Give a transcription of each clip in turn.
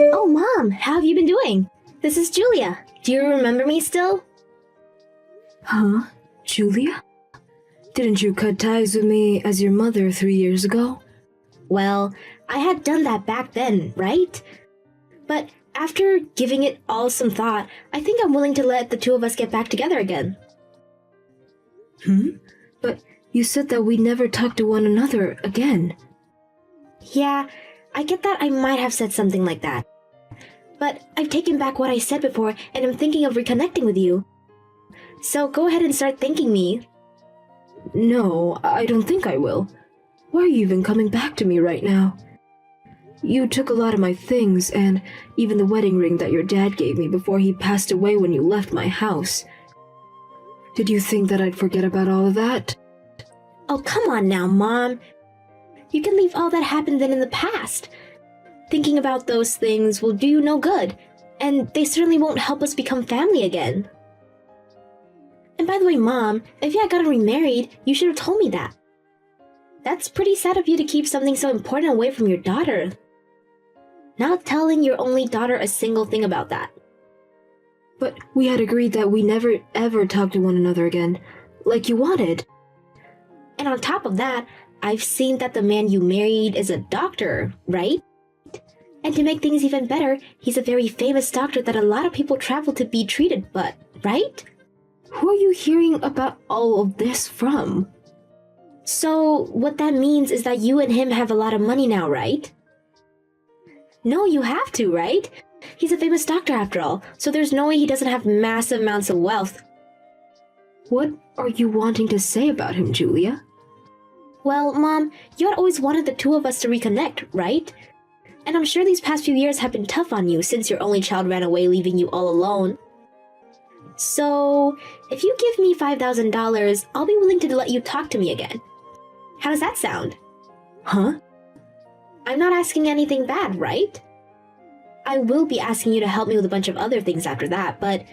Oh, Mom, how have you been doing? This is Julia. Do you remember me still? Huh? Julia? Didn't you cut ties with me as your mother 3 years ago? Well, I had done that back then, right? But after giving it all some thought, I think I'm willing to let the two of us get back together again. But you said that we never talk to one another again. Yeah, I get that I might have said something like that. But I've taken back what I said before and I'm thinking of reconnecting with you. So go ahead and start thanking me. No, I don't think I will. Why are you even coming back to me right now? You took a lot of my things, and even the wedding ring that your dad gave me before he passed away when you left my house. Did you think that I'd forget about all of that? Oh, come on now, Mom. You can leave all that happened then in the past. Thinking about those things will do you no good, and they certainly won't help us become family again. And by the way, Mom, if you had gotten remarried, you should have told me that. That's pretty sad of you to keep something so important away from your daughter. Not telling your only daughter a single thing about that. But we had agreed that we never ever talk to one another again, like you wanted. And on top of that, I've seen that the man you married is a doctor, right? And to make things even better, he's a very famous doctor that a lot of people travel to be treated, but, right? Who are you hearing about all of this from? So, what that means is that you and him have a lot of money now, right? No, you have to, right? He's a famous doctor after all, so there's no way he doesn't have massive amounts of wealth. What are you wanting to say about him, Julia? Well, Mom, you had always wanted the two of us to reconnect, right? And I'm sure these past few years have been tough on you since your only child ran away leaving you all alone. So, if you give me $5,000, I'll be willing to let you talk to me again. How does that sound? Huh? I'm not asking anything bad, right? I will be asking you to help me with a bunch of other things after that, but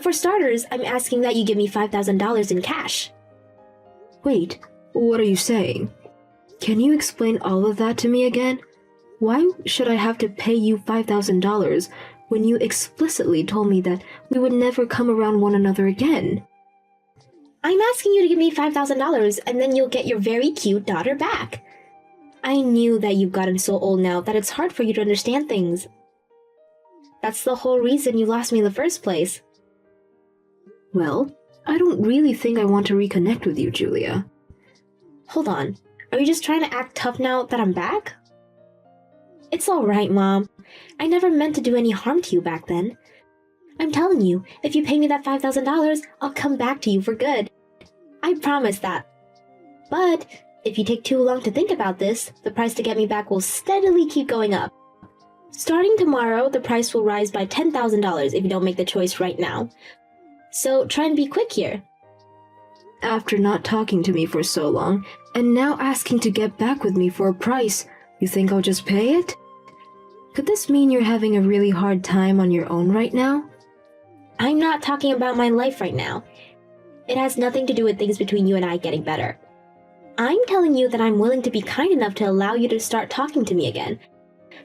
for starters, I'm asking that you give me $5,000 in cash. Wait, what are you saying? Can you explain all of that to me again? Why should I have to pay you $5,000 when you explicitly told me that we would never come around one another again? I'm asking you to give me $5,000 and then you'll get your very cute daughter back. I knew that you've gotten so old now that it's hard for you to understand things. That's the whole reason you lost me in the first place. Well, I don't really think I want to reconnect with you, Julia. Hold on, are you just trying to act tough now that I'm back? It's alright, Mom. I never meant to do any harm to you back then. I'm telling you, if you pay me that $5,000, I'll come back to you for good. I promise that. But if you take too long to think about this, the price to get me back will steadily keep going up. Starting tomorrow, the price will rise by $10,000 if you don't make the choice right now. So try and be quick here. After not talking to me for so long, and now asking to get back with me for a price, you think I'll just pay it? Could this mean you're having a really hard time on your own right now? I'm not talking about my life right now. It has nothing to do with things between you and I getting better. I'm telling you that I'm willing to be kind enough to allow you to start talking to me again.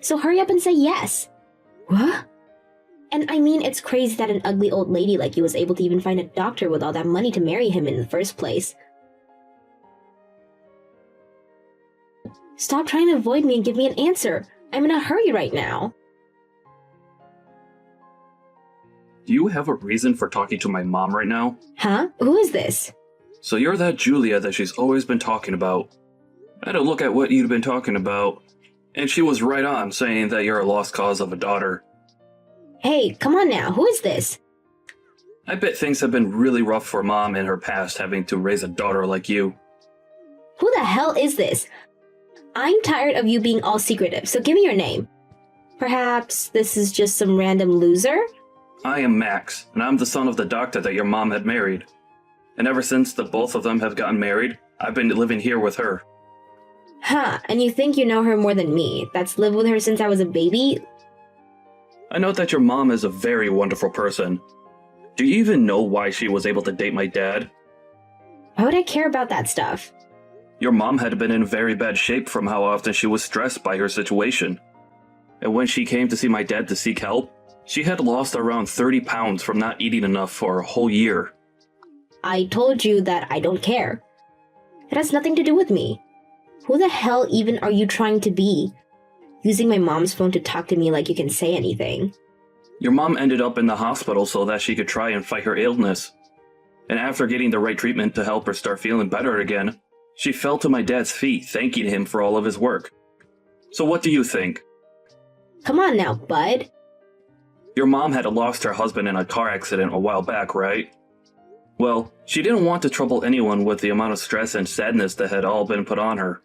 So hurry up and say yes. What? And I mean, it's crazy that an ugly old lady like you was able to even find a doctor with all that money to marry him in the first place. Stop trying to avoid me and give me an answer. I'm in a hurry right now. Do you have a reason for talking to my mom right now? Huh? Who is this? So you're that Julia that she's always been talking about. I had a look at what you'd been talking about, and she was right on saying that you're a lost cause of a daughter. Hey, come on now, who is this? I bet things have been really rough for Mom in her past having to raise a daughter like you. Who the hell is this? I'm tired of you being all secretive, so give me your name. Perhaps this is just some random loser? I am Max, and I'm the son of the doctor that your mom had married. And ever since the both of them have gotten married, I've been living here with her. Huh, and you think you know her more than me? That's lived with her since I was a baby? I know that your mom is a very wonderful person. Do you even know why she was able to date my dad? Why would I care about that stuff? Your mom had been in very bad shape from how often she was stressed by her situation. And when she came to see my dad to seek help, she had lost around 30 pounds from not eating enough for a whole year. I told you that I don't care. It has nothing to do with me. Who the hell even are you trying to be? Using my mom's phone to talk to me like you can say anything. Your mom ended up in the hospital so that she could try and fight her illness. And after getting the right treatment to help her start feeling better again, she fell to my dad's feet, thanking him for all of his work. So what do you think? Come on now, bud. Your mom had lost her husband in a car accident a while back, right? Well, she didn't want to trouble anyone with the amount of stress and sadness that had all been put on her.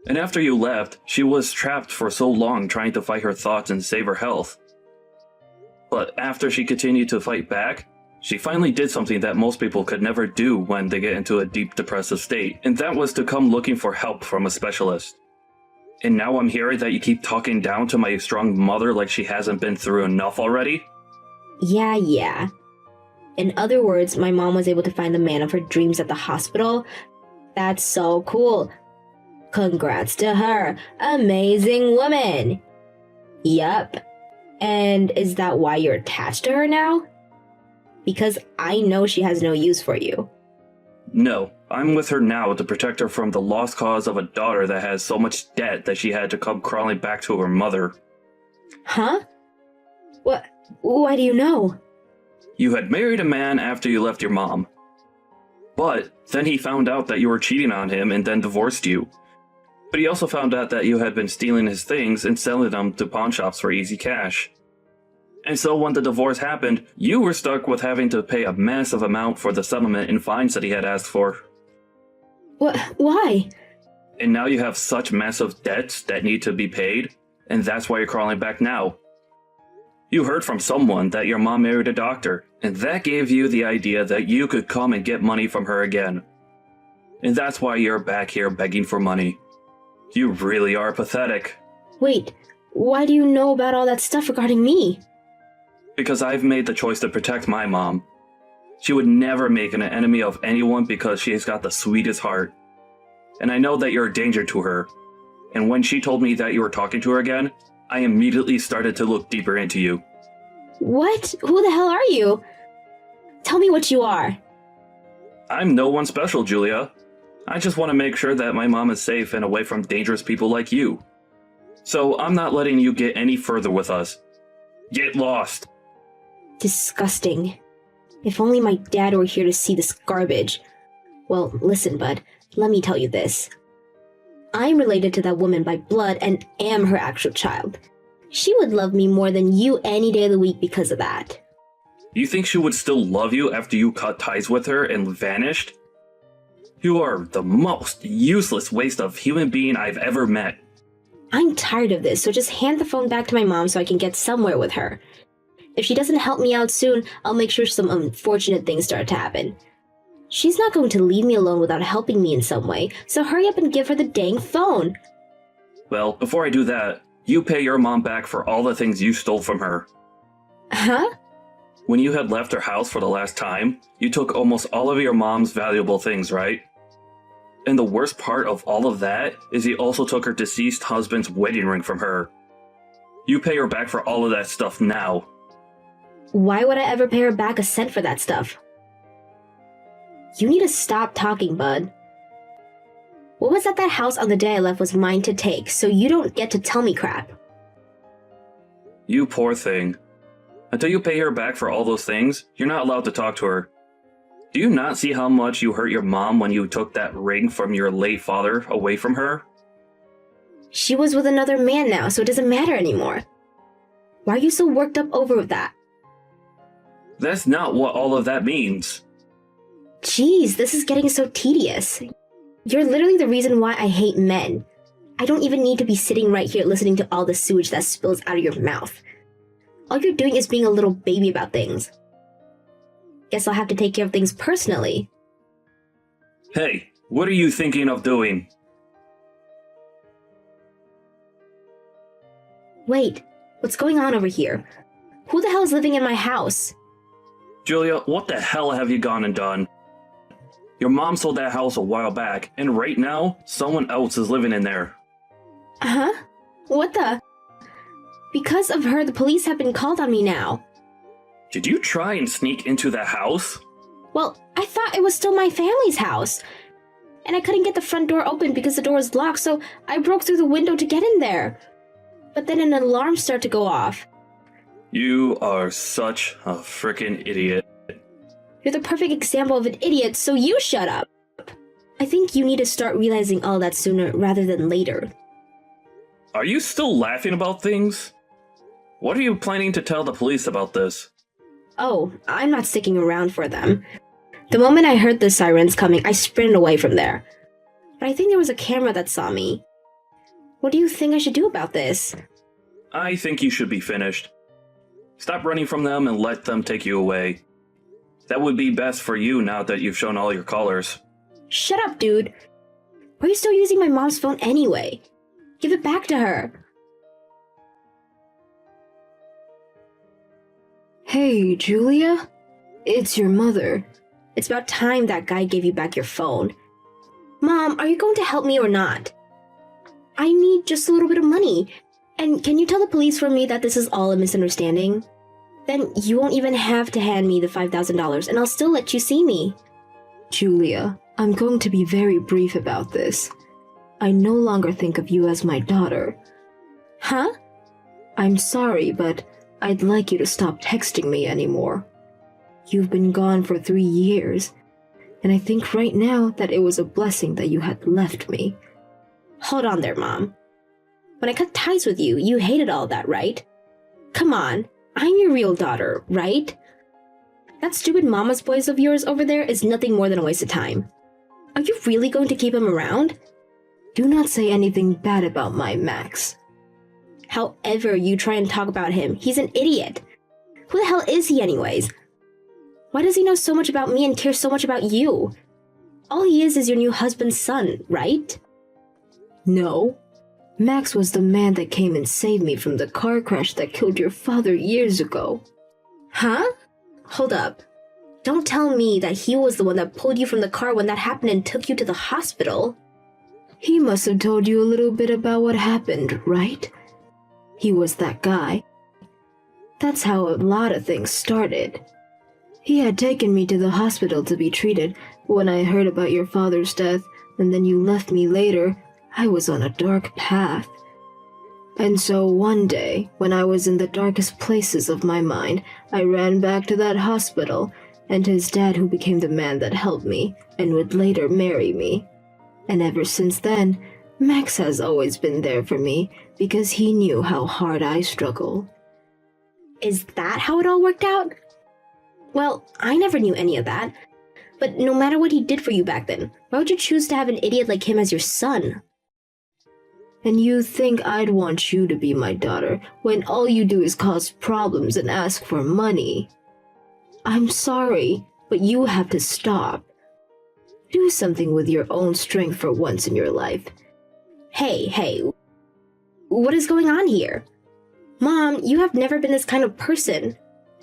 And after you left, she was trapped for so long trying to fight her thoughts and save her health. But after she continued to fight back, she finally did something that most people could never do when they get into a deep depressive state, and that was to come looking for help from a specialist. And now I'm hearing that you keep talking down to my strong mother like she hasn't been through enough already? Yeah. In other words, my mom was able to find the man of her dreams at the hospital. That's so cool. Congrats to her. Amazing woman. Yup. And is that why you're attached to her now? Because I know she has no use for you. No, I'm with her now to protect her from the lost cause of a daughter that has so much debt that she had to come crawling back to her mother. Huh? What? Why do you know? You had married a man after you left your mom. But then he found out that you were cheating on him and then divorced you. But he also found out that you had been stealing his things and selling them to pawn shops for easy cash. And so when the divorce happened, you were stuck with having to pay a massive amount for the settlement and fines that he had asked for. What? Why? And now you have such massive debts that need to be paid, and that's why you're crawling back now. You heard from someone that your mom married a doctor, and that gave you the idea that you could come and get money from her again. And that's why you're back here begging for money. You really are pathetic. Wait, why do you know about all that stuff regarding me? Because I've made the choice to protect my mom. She would never make an enemy of anyone because she's got the sweetest heart. And I know that you're a danger to her. And when she told me that you were talking to her again, I immediately started to look deeper into you. What? Who the hell are you? Tell me what you are. I'm no one special, Julia. I just want to make sure that my mom is safe and away from dangerous people like you. So I'm not letting you get any further with us. Get lost. Disgusting. If only my dad were here to see this garbage. Well, listen, bud, let me tell you this. I'm related to that woman by blood and am her actual child. She would love me more than you any day of the week because of that. You think she would still love you after you cut ties with her and vanished? You are the most useless waste of human being I've ever met. I'm tired of this, so just hand the phone back to my mom so I can get somewhere with her. If she doesn't help me out soon, I'll make sure some unfortunate things start to happen. She's not going to leave me alone without helping me in some way, so hurry up and give her the dang phone. Well, before I do that, you pay your mom back for all the things you stole from her. Huh? When you had left her house for the last time, you took almost all of your mom's valuable things, right? And the worst part of all of that is you also took her deceased husband's wedding ring from her. You pay her back for all of that stuff now. Why would I ever pay her back a cent for that stuff? You need to stop talking, bud. What was at that house on the day I left was mine to take, so you don't get to tell me crap. You poor thing. Until you pay her back for all those things, you're not allowed to talk to her. Do you not see how much you hurt your mom when you took that ring from your late father away from her? She was with another man now, so it doesn't matter anymore. Why are you so worked up over that? That's not what all of that means. Jeez, this is getting so tedious. You're literally the reason why I hate men. I don't even need to be sitting right here listening to all the sewage that spills out of your mouth. All you're doing is being a little baby about things. Guess I'll have to take care of things personally. Hey, what are you thinking of doing? Wait, what's going on over here? Who the hell is living in my house? Julia, what the hell have you gone and done? Your mom sold that house a while back, and right now, someone else is living in there. Huh? What the? Because of her, the police have been called on me now. Did you try and sneak into the house? Well, I thought it was still my family's house. And I couldn't get the front door open because the door was locked, so I broke through the window to get in there. But then an alarm started to go off. You are such a frickin' idiot. You're the perfect example of an idiot, so you shut up. I think you need to start realizing all that sooner rather than later. Are you still laughing about things? What are you planning to tell the police about this? Oh, I'm not sticking around for them. The moment I heard the sirens coming, I sprinted away from there. But I think there was a camera that saw me. What do you think I should do about this? I think you should be finished. Stop running from them and let them take you away. That would be best for you now that you've shown all your colors. Shut up, dude. Why are you still using my mom's phone anyway? Give it back to her. Hey, Julia? It's your mother. It's about time that guy gave you back your phone. Mom, are you going to help me or not? I need just a little bit of money. And can you tell the police for me that this is all a misunderstanding? Then you won't even have to hand me the $5,000 and I'll still let you see me. Julia, I'm going to be very brief about this. I no longer think of you as my daughter. Huh? I'm sorry, but I'd like you to stop texting me anymore. You've been gone for 3 years, and I think right now that it was a blessing that you had left me. Hold on there, Mom. When I cut ties with you, you hated all that, right? Come on, I'm your real daughter, right? That stupid mama's boys of yours over there is nothing more than a waste of time. Are you really going to keep him around? Do not say anything bad about my Max. However you try and talk about him, he's an idiot. Who the hell is he anyways? Why does he know so much about me and care so much about you? All he is your new husband's son, right? No. Max was the man that came and saved me from the car crash that killed your father years ago. Huh? Hold up. Don't tell me that he was the one that pulled you from the car when that happened and took you to the hospital. He must have told you a little bit about what happened, right? He was that guy. That's how a lot of things started. He had taken me to the hospital to be treated, but when I heard about your father's death, and then you left me later, I was on a dark path. And so one day, when I was in the darkest places of my mind, I ran back to that hospital, and his dad who became the man that helped me, and would later marry me. And ever since then, Max has always been there for me, because he knew how hard I struggle. Is that how it all worked out? Well, I never knew any of that. But no matter what he did for you back then, why would you choose to have an idiot like him as your son? And you think I'd want you to be my daughter when all you do is cause problems and ask for money? I'm sorry, but you have to stop. Do something with your own strength for once in your life. Hey, what is going on here? Mom, you have never been this kind of person.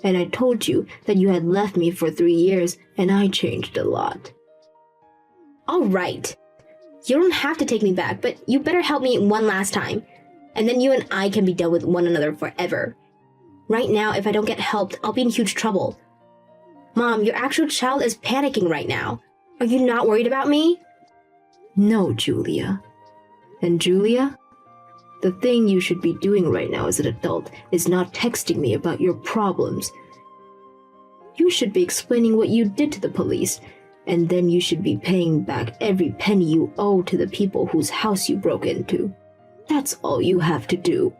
And I told you that you had left me for 3 years and I changed a lot. All right. You don't have to take me back, but you better help me one last time. And then you and I can be done with one another forever. Right now, if I don't get helped, I'll be in huge trouble. Mom, your actual child is panicking right now. Are you not worried about me? No, Julia. And Julia? The thing you should be doing right now as an adult is not texting me about your problems. You should be explaining what you did to the police, and then you should be paying back every penny you owe to the people whose house you broke into. That's all you have to do.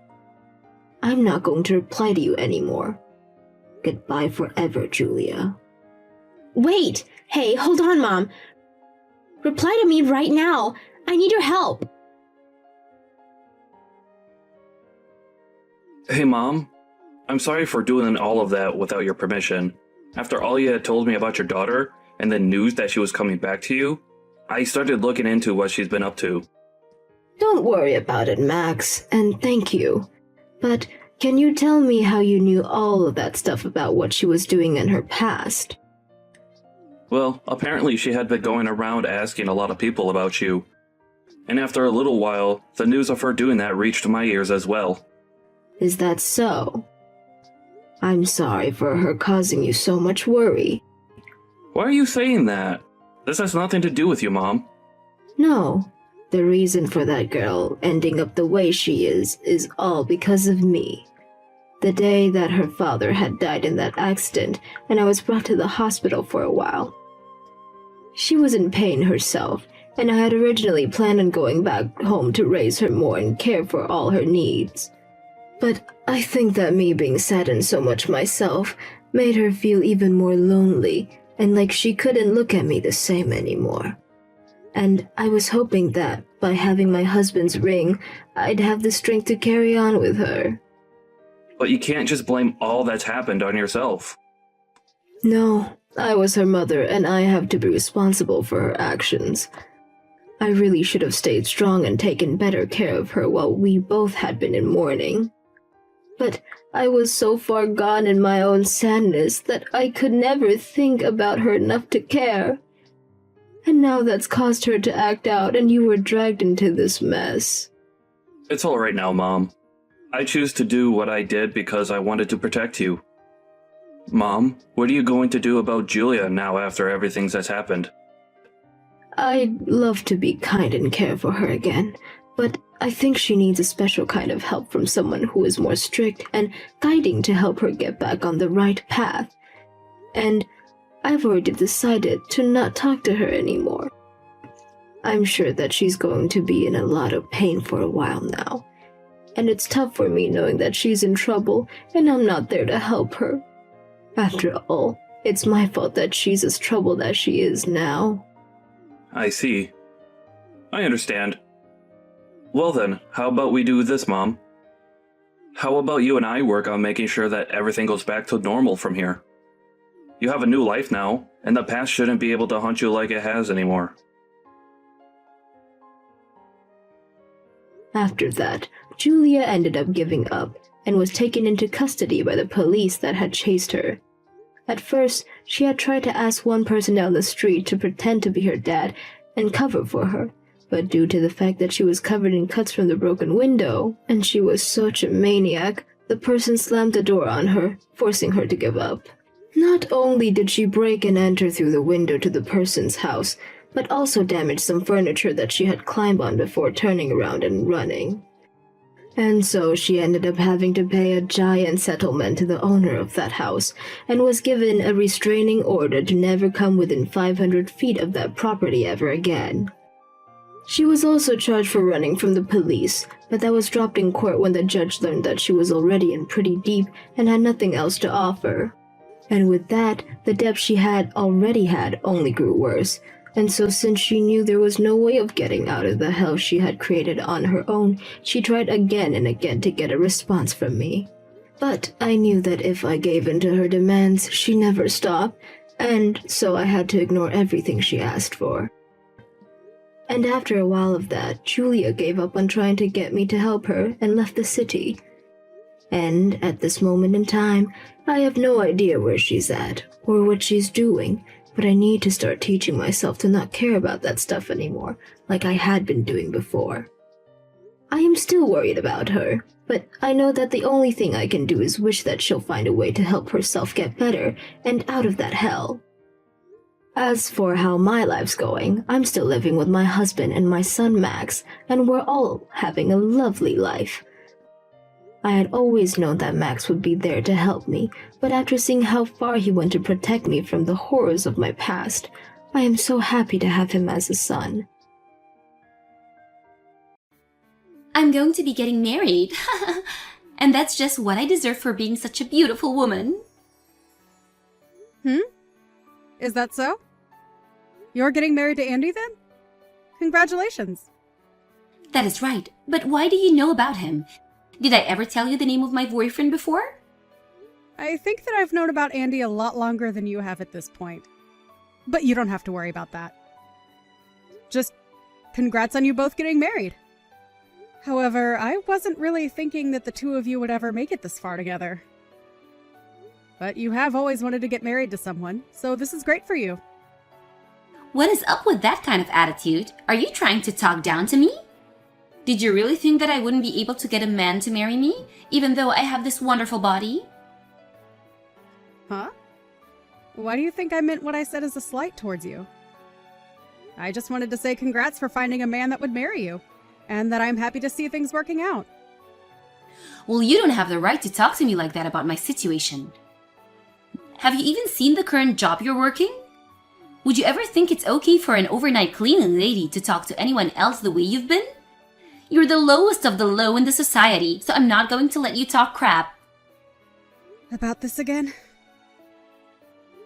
I'm not going to reply to you anymore. Goodbye forever, Julia. Wait! Hey, hold on, Mom. Reply to me right now. I need your help. Hey, Mom. I'm sorry for doing all of that without your permission. After all you had told me about your daughter, and the news that she was coming back to you, I started looking into what she's been up to. Don't worry about it, Max, and thank you. But can you tell me how you knew all of that stuff about what she was doing in her past? Well, apparently she had been going around asking a lot of people about you. And after a little while, the news of her doing that reached my ears as well. Is that so? I'm sorry for her causing you so much worry. Why are you saying that? This has nothing to do with you, Mom. No, the reason for that girl ending up the way she is all because of me. The day that her father had died in that accident and I was brought to the hospital for a while. She was in pain herself, and I had originally planned on going back home to raise her more and care for all her needs. But I think that me being saddened so much myself made her feel even more lonely and like she couldn't look at me the same anymore. And I was hoping that, by having my husband's ring, I'd have the strength to carry on with her. But you can't just blame all that's happened on yourself. No, I was her mother and I have to be responsible for her actions. I really should have stayed strong and taken better care of her while we both had been in mourning. But I was so far gone in my own sadness that I could never think about her enough to care. And now that's caused her to act out and you were dragged into this mess. It's all right now, Mom. I choose to do what I did because I wanted to protect you. Mom, what are you going to do about Julia now after everything that's happened? I'd love to be kind and care for her again, but I think she needs a special kind of help from someone who is more strict and guiding to help her get back on the right path. And I've already decided to not talk to her anymore. I'm sure that she's going to be in a lot of pain for a while now. And it's tough for me knowing that she's in trouble and I'm not there to help her. After all, it's my fault that she's as troubled as she is now. I see. I understand. Well then, how about we do this, Mom? How about you and I work on making sure that everything goes back to normal from here? You have a new life now, and the past shouldn't be able to haunt you like it has anymore. After that, Julia ended up giving up and was taken into custody by the police that had chased her. At first, she had tried to ask one person down the street to pretend to be her dad and cover for her, but due to the fact that she was covered in cuts from the broken window, and she was such a maniac, the person slammed the door on her, forcing her to give up. Not only did she break and enter through the window to the person's house, but also damaged some furniture that she had climbed on before turning around and running. And so she ended up having to pay a giant settlement to the owner of that house, and was given a restraining order to never come within 500 feet of that property ever again. She was also charged for running from the police, but that was dropped in court when the judge learned that she was already in pretty deep and had nothing else to offer. And with that, the debt she had already had only grew worse, and so since she knew there was no way of getting out of the hell she had created on her own, she tried again and again to get a response from me. But I knew that if I gave in to her demands, she never stopped, and so I had to ignore everything she asked for. And after a while of that, Julia gave up on trying to get me to help her and left the city. And at this moment in time, I have no idea where she's at or what she's doing, but I need to start teaching myself to not care about that stuff anymore, like I had been doing before. I am still worried about her, but I know that the only thing I can do is wish that she'll find a way to help herself get better and out of that hell. As for how my life's going, I'm still living with my husband and my son Max, and we're all having a lovely life. I had always known that Max would be there to help me, but after seeing how far he went to protect me from the horrors of my past, I am so happy to have him as a son. I'm going to be getting married. And that's just what I deserve for being such a beautiful woman. Is that so? You're getting married to Andy then? Congratulations. That is right, but why do you know about him? Did I ever tell you the name of my boyfriend before? I think that I've known about Andy a lot longer than you have at this point. But you don't have to worry about that. Just congrats on you both getting married. However, I wasn't really thinking that the two of you would ever make it this far together. But you have always wanted to get married to someone, so this is great for you. What is up with that kind of attitude? Are you trying to talk down to me? Did you really think that I wouldn't be able to get a man to marry me, even though I have this wonderful body? Huh? Why do you think I meant what I said as a slight towards you? I just wanted to say congrats for finding a man that would marry you, and that I'm happy to see things working out. Well, you don't have the right to talk to me like that about my situation. Have you even seen the current job you're working? Would you ever think it's okay for an overnight cleaning lady to talk to anyone else the way you've been? You're the lowest of the low in the society, so I'm not going to let you talk crap. About this again?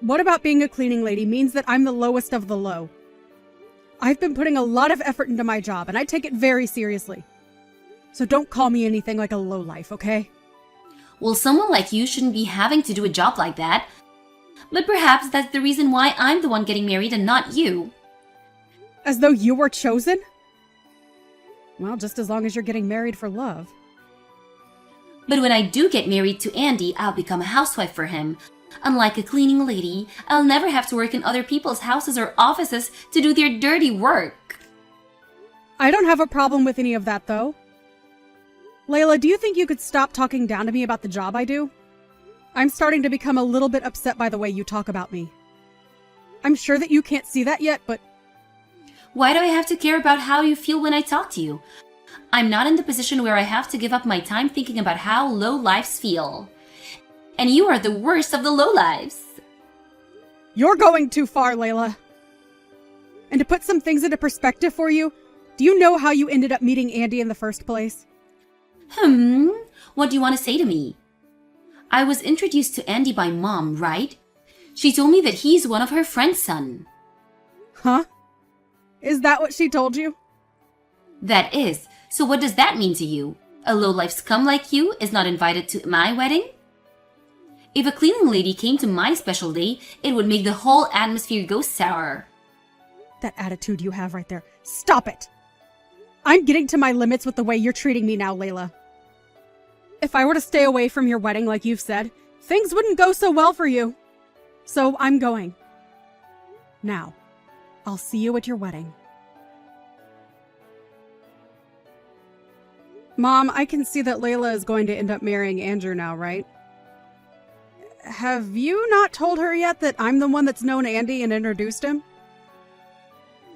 What about being a cleaning lady means that I'm the lowest of the low? I've been putting a lot of effort into my job, and I take it very seriously. So don't call me anything like a lowlife, okay? Well, someone like you shouldn't be having to do a job like that. But perhaps that's the reason why I'm the one getting married and not you. As though you were chosen? Well, just as long as you're getting married for love. But when I do get married to Andy, I'll become a housewife for him. Unlike a cleaning lady, I'll never have to work in other people's houses or offices to do their dirty work. I don't have a problem with any of that, though. Layla, do you think you could stop talking down to me about the job I do? I'm starting to become a little bit upset by the way you talk about me. I'm sure that you can't see that yet, but... Why do I have to care about how you feel when I talk to you? I'm not in the position where I have to give up my time thinking about how low lives feel. And you are the worst of the low lives. You're going too far, Layla. And to put some things into perspective for you, do you know how you ended up meeting Andy in the first place? What do you want to say to me? I was introduced to Andy by Mom, right? She told me that he's one of her friend's son. Huh? Is that what she told you? That is. So what does that mean to you? A low-life scum like you is not invited to my wedding? If a cleaning lady came to my special day, it would make the whole atmosphere go sour. That attitude you have right there. Stop it! I'm getting to my limits with the way you're treating me now, Layla. If I were to stay away from your wedding like you've said, things wouldn't go so well for you. So I'm going. Now, I'll see you at your wedding. Mom, I can see that Layla is going to end up marrying Andrew now, right? Have you not told her yet that I'm the one that's known Andy and introduced him?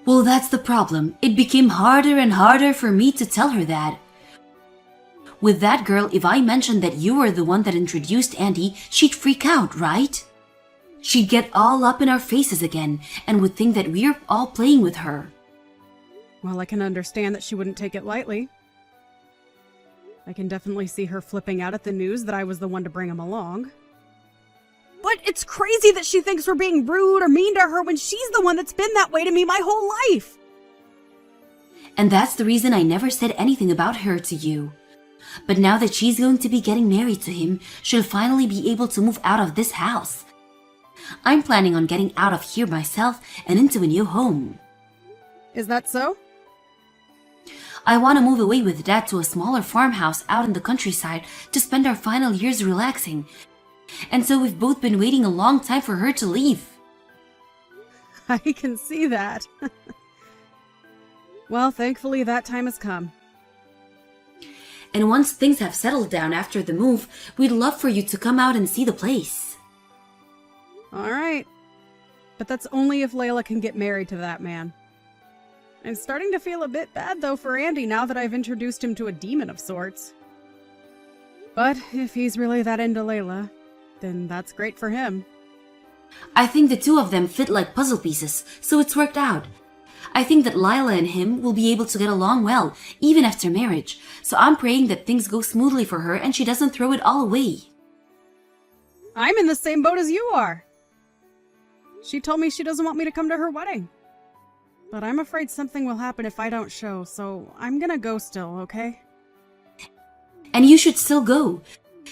Well, that's the problem. It became harder and harder for me to tell her that. With that girl, if I mentioned that you were the one that introduced Andy, she'd freak out, right? She'd get all up in our faces again and would think that we're all playing with her. Well, I can understand that she wouldn't take it lightly. I can definitely see her flipping out at the news that I was the one to bring him along. But it's crazy that she thinks we're being rude or mean to her when she's the one that's been that way to me my whole life. And that's the reason I never said anything about her to you. But now that she's going to be getting married to him, she'll finally be able to move out of this house. I'm planning on getting out of here myself and into a new home. Is that so? I want to move away with Dad to a smaller farmhouse out in the countryside to spend our final years relaxing. And so we've both been waiting a long time for her to leave. I can see that. Well, thankfully that time has come. And once things have settled down after the move, we'd love for you to come out and see the place. All right. But that's only if Layla can get married to that man. I'm starting to feel a bit bad, though, for Andy now that I've introduced him to a demon of sorts. But if he's really that into Layla, then that's great for him. I think the two of them fit like puzzle pieces, so it's worked out. I think that Lila and him will be able to get along well, even after marriage, so I'm praying that things go smoothly for her and she doesn't throw it all away. I'm in the same boat as you are. She told me she doesn't want me to come to her wedding. But I'm afraid something will happen if I don't show, so I'm gonna go still, okay? And you should still go.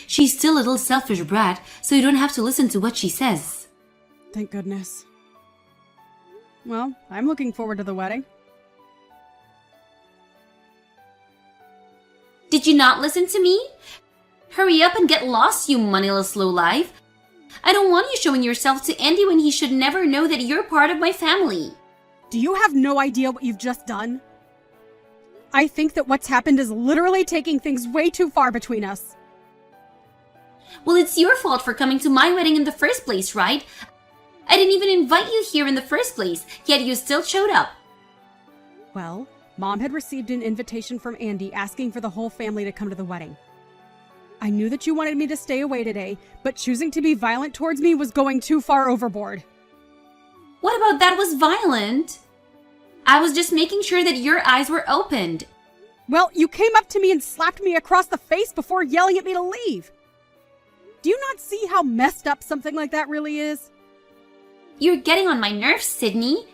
She's still a little selfish brat, so you don't have to listen to what she says. Thank goodness. Well, I'm looking forward to the wedding. Did you not listen to me? Hurry up and get lost, you moneyless lowlife. I don't want you showing yourself to Andy when he should never know that you're part of my family. Do you have no idea what you've just done? I think that what's happened is literally taking things way too far between us. Well, it's your fault for coming to my wedding in the first place, right? I didn't even invite you here in the first place, yet you still showed up. Well, Mom had received an invitation from Andy asking for the whole family to come to the wedding. I knew that you wanted me to stay away today, but choosing to be violent towards me was going too far overboard. What about that was violent? I was just making sure that your eyes were opened. Well, you came up to me and slapped me across the face before yelling at me to leave. Do you not see how messed up something like that really is? You're getting on my nerves, Sydney.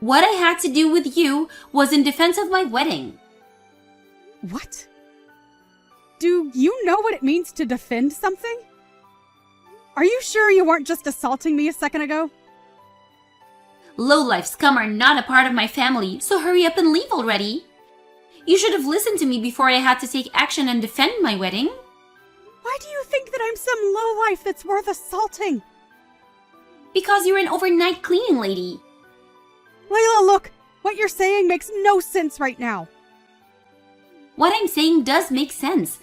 What I had to do with you was in defense of my wedding. What? Do you know what it means to defend something? Are you sure you weren't just assaulting me a second ago? Low-life scum are not a part of my family, so hurry up and leave already. You should have listened to me before I had to take action and defend my wedding. Why do you think that I'm some lowlife that's worth assaulting? Because you're an overnight cleaning lady. Layla, look! What you're saying makes no sense right now. What I'm saying does make sense.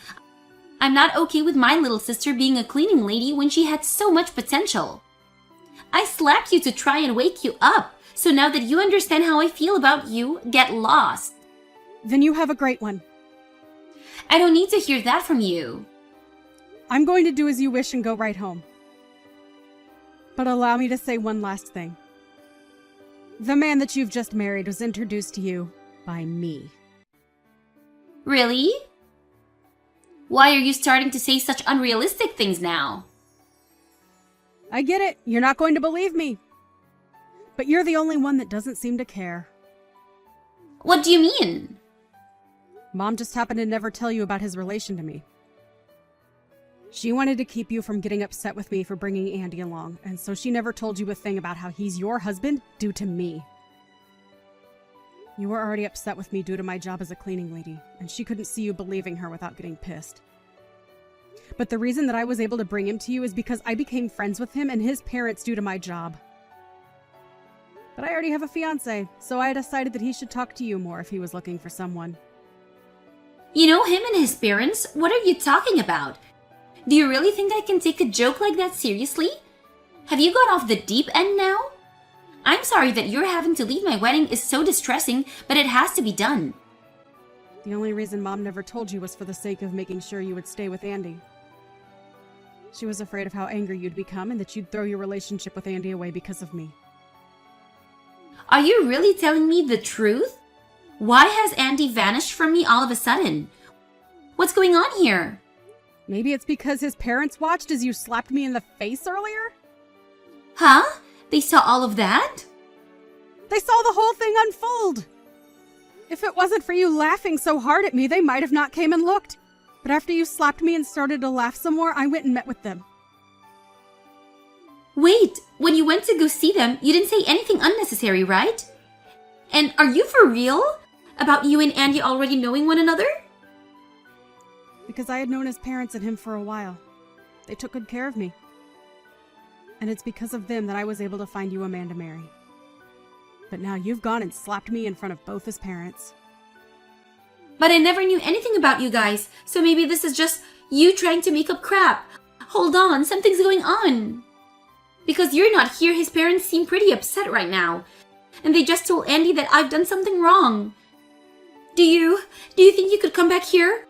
I'm not okay with my little sister being a cleaning lady when she had so much potential. I slapped you to try and wake you up, so now that you understand how I feel about you, get lost. Then you have a great one. I don't need to hear that from you. I'm going to do as you wish and go right home. But allow me to say one last thing. The man that you've just married was introduced to you by me. Really? Why are you starting to say such unrealistic things now? I get it. You're not going to believe me. But you're the only one that doesn't seem to care. What do you mean? Mom just happened to never tell you about his relation to me. She wanted to keep you from getting upset with me for bringing Andy along, and so she never told you a thing about how he's your husband due to me. You were already upset with me due to my job as a cleaning lady, and she couldn't see you believing her without getting pissed. But the reason that I was able to bring him to you is because I became friends with him and his parents due to my job. But I already have a fiancé, so I decided that he should talk to you more if he was looking for someone. You know him and his parents? What are you talking about? Do you really think I can take a joke like that seriously? Have you gone off the deep end now? I'm sorry that you're having to leave my wedding is so distressing, but it has to be done. The only reason Mom never told you was for the sake of making sure you would stay with Andy. She was afraid of how angry you'd become and that you'd throw your relationship with Andy away because of me. Are you really telling me the truth? Why has Andy vanished from me all of a sudden? What's going on here? Maybe it's because his parents watched as you slapped me in the face earlier? Huh? They saw all of that? They saw the whole thing unfold! If it wasn't for you laughing so hard at me, they might have not came and looked. But after you slapped me and started to laugh some more, I went and met with them. Wait, when you went to go see them, you didn't say anything unnecessary, right? And are you for real? About you and Andy already knowing one another? Because I had known his parents and him for a while. They took good care of me. And it's because of them that I was able to find you a man to marry. But now you've gone and slapped me in front of both his parents. But I never knew anything about you guys, so maybe this is just you trying to make up crap. Hold on, something's going on. Because you're not here, his parents seem pretty upset right now. And they just told Andy that I've done something wrong. Do you think you could come back here?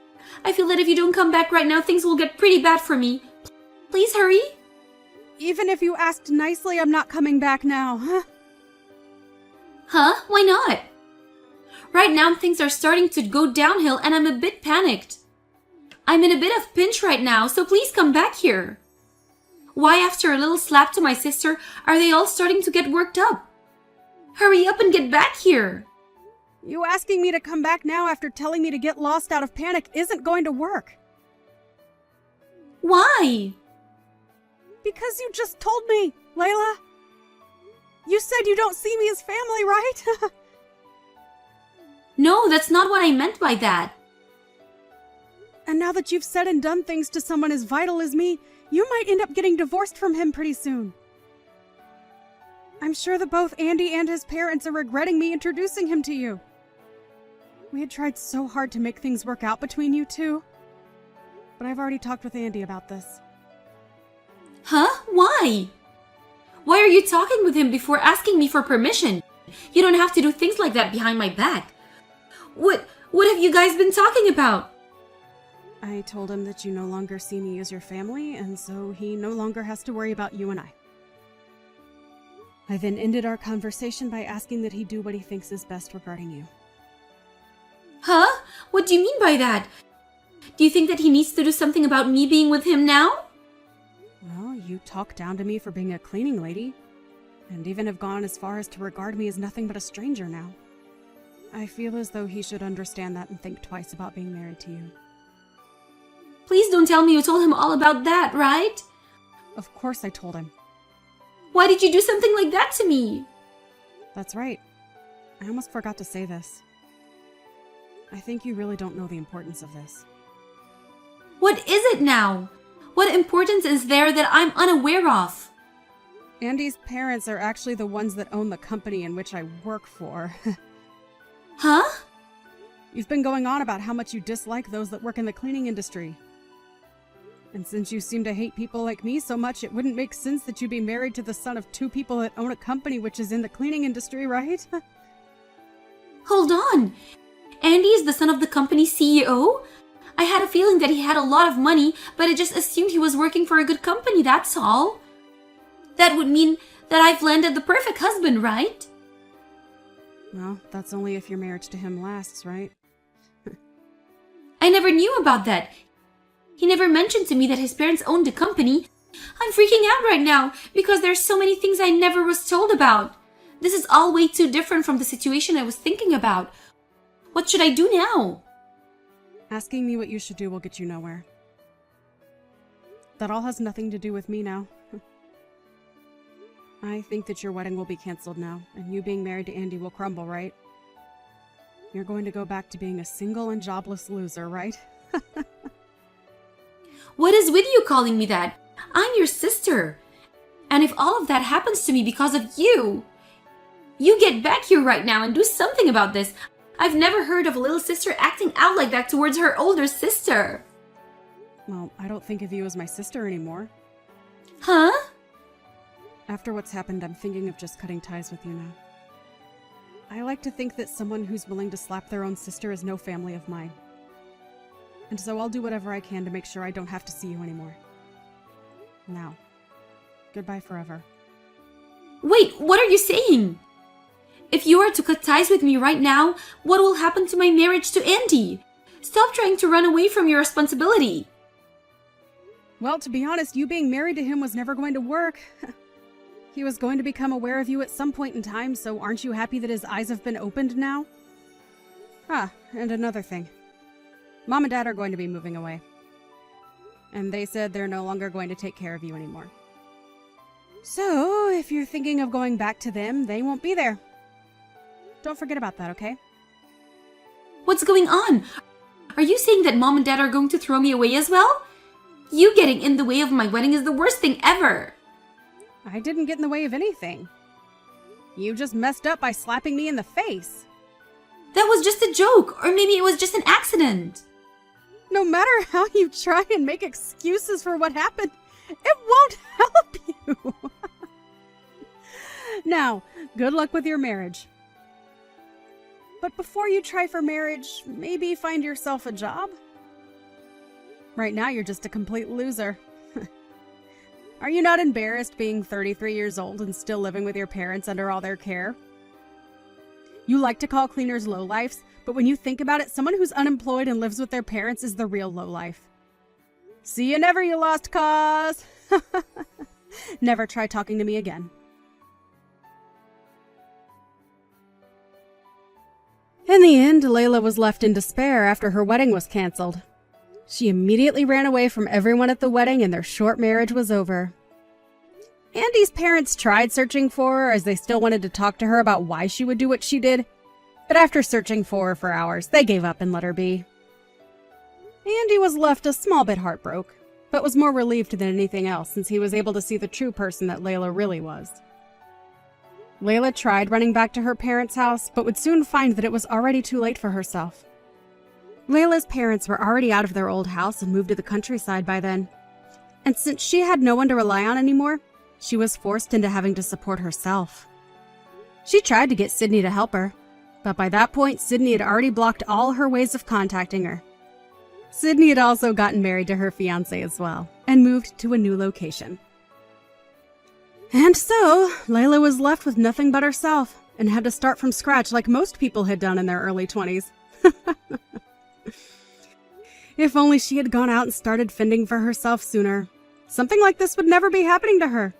I feel that if you don't come back right now, things will get pretty bad for me. Please hurry. Even if you asked nicely, I'm not coming back now, huh? Huh? Why not? Right now, things are starting to go downhill and I'm a bit panicked. I'm in a bit of pinch right now, so please come back here. Why, after a little slap to my sister, are they all starting to get worked up? Hurry up and get back here. You asking me to come back now after telling me to get lost out of panic isn't going to work. Why? Because you just told me, Layla. You said you don't see me as family, right? No, that's not what I meant by that. And now that you've said and done things to someone as vital as me, you might end up getting divorced from him pretty soon. I'm sure that both Andy and his parents are regretting me introducing him to you. We had tried so hard to make things work out between you two. But I've already talked with Andy about this. Huh? Why? Why are you talking with him before asking me for permission? You don't have to do things like that behind my back. What have you guys been talking about? I told him that you no longer see me as your family, and so he no longer has to worry about you and I. I then ended our conversation by asking that he do what he thinks is best regarding you. Huh? What do you mean by that? Do you think that he needs to do something about me being with him now? Well, you talk down to me for being a cleaning lady, and even have gone as far as to regard me as nothing but a stranger now. I feel as though he should understand that and think twice about being married to you. Please don't tell me you told him all about that, right? Of course I told him. Why did you do something like that to me? That's right. I almost forgot to say this. I think you really don't know the importance of this. What is it now? What importance is there that I'm unaware of? Andy's parents are actually the ones that own the company in which I work for. Huh? You've been going on about how much you dislike those that work in the cleaning industry. And since you seem to hate people like me so much, it wouldn't make sense that you be married to the son of two people that own a company which is in the cleaning industry, right? Hold on. Andy is the son of the company's CEO? I had a feeling that he had a lot of money, but I just assumed he was working for a good company, that's all. That would mean that I've landed the perfect husband, right? Well, that's only if your marriage to him lasts, right? I never knew about that. He never mentioned to me that his parents owned a company. I'm freaking out right now because there's so many things I never was told about. This is all way too different from the situation I was thinking about. What should I do now? Asking me what you should do will get you nowhere. That all has nothing to do with me now. I think that your wedding will be canceled now, and you being married to Andy will crumble, right? You're going to go back to being a single and jobless loser, right? What is with you calling me that? I'm your sister. And if all of that happens to me because of you, you get back here right now and do something about this. I've never heard of a little sister acting out like that towards her older sister. Well, I don't think of you as my sister anymore. Huh? After what's happened, I'm thinking of just cutting ties with you now. I like to think that someone who's willing to slap their own sister is no family of mine. And so I'll do whatever I can to make sure I don't have to see you anymore. Now, goodbye forever. Wait, what are you saying? If you are to cut ties with me right now, what will happen to my marriage to Andy? Stop trying to run away from your responsibility. Well, to be honest, you being married to him was never going to work. He was going to become aware of you at some point in time, so aren't you happy that his eyes have been opened now? Ah, and another thing. Mom and Dad are going to be moving away. And they said they're no longer going to take care of you anymore. So, if you're thinking of going back to them, they won't be there. Don't forget about that, okay? What's going on? Are you saying that Mom and Dad are going to throw me away as well? You getting in the way of my wedding is the worst thing ever. I didn't get in the way of anything. You just messed up by slapping me in the face. That was just a joke, or maybe it was just an accident. No matter how you try and make excuses for what happened, it won't help you. Now, good luck with your marriage. But before you try for marriage, maybe find yourself a job. Right now, you're just a complete loser. Are you not embarrassed being 33 years old and still living with your parents under all their care? You like to call cleaners lowlifes, but when you think about it, someone who's unemployed and lives with their parents is the real lowlife. See you never, you lost cause! Never try talking to me again. In the end, Layla was left in despair after her wedding was canceled. She immediately ran away from everyone at the wedding and their short marriage was over. Andy's parents tried searching for her as they still wanted to talk to her about why she would do what she did, but after searching for her for hours, they gave up and let her be. Andy was left a small bit heartbroken, but was more relieved than anything else since he was able to see the true person that Layla really was. Layla tried running back to her parents' house, but would soon find that it was already too late for herself. Layla's parents were already out of their old house and moved to the countryside by then. And since she had no one to rely on anymore, she was forced into having to support herself. She tried to get Sydney to help her, but by that point, Sydney had already blocked all her ways of contacting her. Sydney had also gotten married to her fiancé as well, and moved to a new location. And so, Layla was left with nothing but herself, and had to start from scratch like most people had done in their early 20s. If only she had gone out and started fending for herself sooner, something like this would never be happening to her.